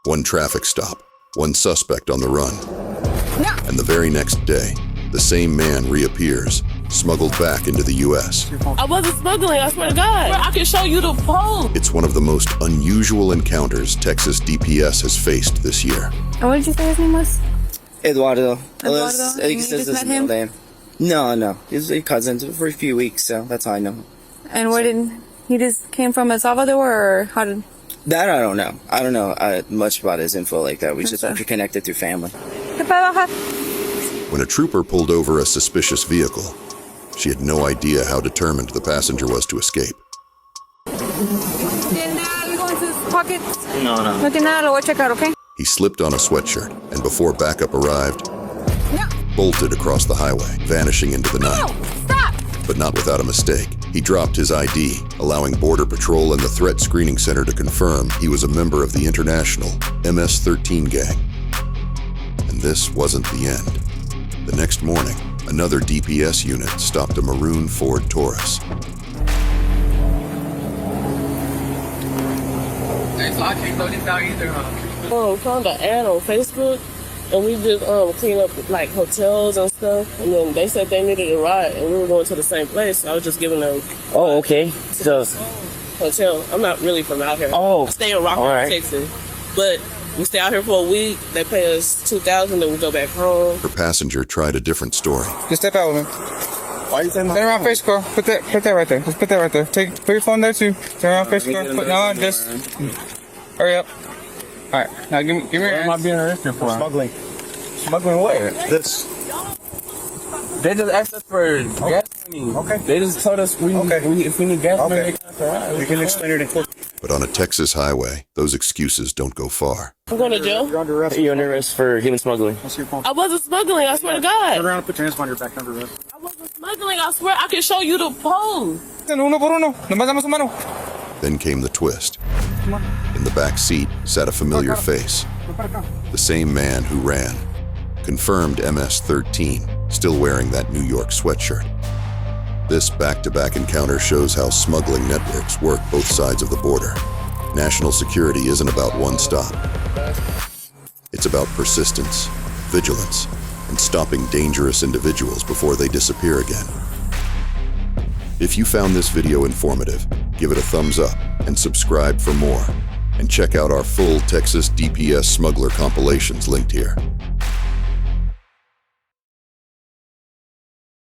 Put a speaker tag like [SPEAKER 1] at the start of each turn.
[SPEAKER 1] One traffic stop, one suspect on the run. And the very next day, the same man reappears, smuggled back into the U.S.
[SPEAKER 2] I wasn't smuggling, I swear to God. I can show you the phone.
[SPEAKER 1] It's one of the most unusual encounters Texas DPS has faced this year.
[SPEAKER 3] And what did you say his name was?
[SPEAKER 4] Eduardo.
[SPEAKER 3] Eduardo?
[SPEAKER 4] I think
[SPEAKER 3] You
[SPEAKER 4] this
[SPEAKER 3] just
[SPEAKER 4] is
[SPEAKER 3] met
[SPEAKER 4] his middle
[SPEAKER 3] him?
[SPEAKER 4] name. No. He's a cousin for a few weeks, so that's how I know him.
[SPEAKER 3] And where did he just came from El Salvador, or how did?
[SPEAKER 4] That I don't know. I don't know much about his info like that. We just connected through family.
[SPEAKER 1] When a trooper pulled over a suspicious vehicle, she had no idea how determined the passenger was to escape.
[SPEAKER 3] And you go into his pockets?
[SPEAKER 4] No.
[SPEAKER 3] No tiene nada, lo voy a checar, okay?
[SPEAKER 1] He slipped on a sweatshirt and before backup arrived, bolted across the highway, vanishing into the night.
[SPEAKER 3] No, stop!
[SPEAKER 1] But not without a mistake. He dropped his ID, allowing Border Patrol and the Threat Screening Center to confirm he was a member of the international MS-13 gang. And this wasn't the end. The next morning, another DPS unit stopped a maroon Ford Taurus.
[SPEAKER 2] Found an ad on Facebook, and we just clean up like hotels and stuff. And then they said they needed a ride, and we were going to the same place. So I was just giving them.
[SPEAKER 4] Oh, okay. So,
[SPEAKER 2] Hotel. I'm not really from out here.
[SPEAKER 4] Oh,
[SPEAKER 2] I stay in Rockford, Texas, but we stay out here for a week. They pay us $2,000, then we go back home.
[SPEAKER 1] Her passenger tried a different story.
[SPEAKER 5] Just step out with me.
[SPEAKER 4] why you saying
[SPEAKER 5] Turn around, face car. Put that right there. Just put that right there. Put your phone there too. Turn around, face car. Just hurry up. All right, now give me.
[SPEAKER 6] What am I being arrested for?
[SPEAKER 4] Smuggling.
[SPEAKER 6] Smuggling what?
[SPEAKER 4] This.
[SPEAKER 6] They just asked us for gas money.
[SPEAKER 4] Okay.
[SPEAKER 6] They just told us if we need gas money, they can ride.
[SPEAKER 4] We can explain it in court.
[SPEAKER 1] But on a Texas highway, those excuses don't go far.
[SPEAKER 2] I'm going to jail.
[SPEAKER 4] You're under arrest for human smuggling.
[SPEAKER 5] What's your phone?
[SPEAKER 2] I wasn't smuggling, I swear to God.
[SPEAKER 5] Turn around and put your hands behind your back. Under arrest.
[SPEAKER 2] I wasn't smuggling, I swear. I can show you the phone.
[SPEAKER 5] Uno por uno. Nomás dame su mano.
[SPEAKER 1] Then came the twist. In the back seat sat a familiar face. The same man who ran. Confirmed MS-13, still wearing that New York sweatshirt. This back-to-back encounter shows how smuggling networks work both sides of the border. National security isn't about one stop. It's about persistence, vigilance, and stopping dangerous individuals before they disappear again. If you found this video informative, give it a thumbs up and subscribe for more. And check out our full Texas DPS smuggler compilations linked here.